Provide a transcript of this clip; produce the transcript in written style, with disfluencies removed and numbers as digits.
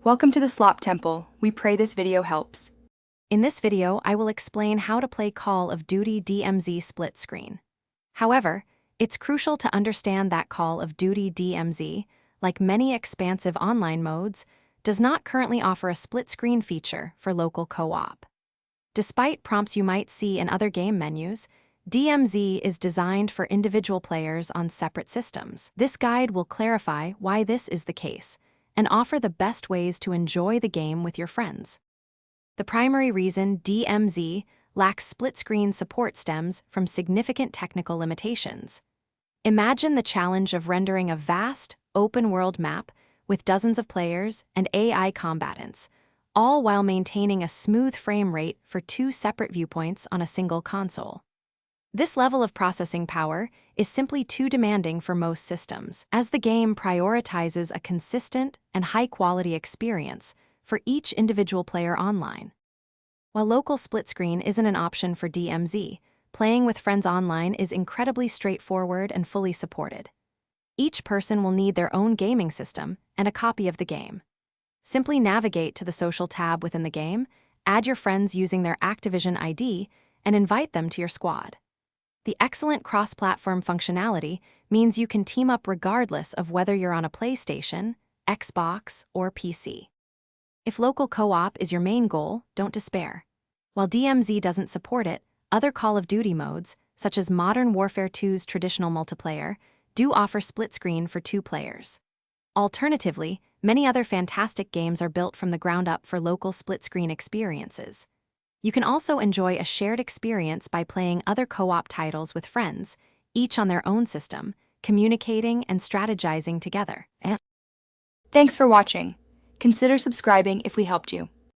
Welcome to the Slop Temple. We pray this video helps. In this video, I will explain how to play Call of Duty DMZ split screen. However, it's crucial to understand that Call of Duty DMZ, like many expansive online modes, does not currently offer a split screen feature for local co-op. Despite prompts you might see in other game menus, DMZ is designed for individual players on separate systems. This guide will clarify why this is the case and offer the best ways to enjoy the game with your friends. The primary reason DMZ lacks split-screen support stems from significant technical limitations. Imagine the challenge of rendering a vast, open-world map with dozens of players and AI combatants, all while maintaining a smooth frame rate for two separate viewpoints on a single console. This level of processing power is simply too demanding for most systems, as the game prioritizes a consistent and high-quality experience for each individual player online. While local split screen isn't an option for DMZ, playing with friends online is incredibly straightforward and fully supported. Each person will need their own gaming system and a copy of the game. Simply navigate to the social tab within the game, add your friends using their Activision ID, and invite them to your squad. The excellent cross-platform functionality means you can team up regardless of whether you're on a PlayStation, Xbox, or PC. If local co-op is your main goal, don't despair. While DMZ doesn't support it, other Call of Duty modes, such as Modern Warfare 2's traditional multiplayer, do offer split screen for two players. Alternatively, many other fantastic games are built from the ground up for local split screen experiences. You can also enjoy a shared experience by playing other co-op titles with friends, each on their own system, communicating and strategizing together. Thanks for watching. Consider subscribing if we helped you.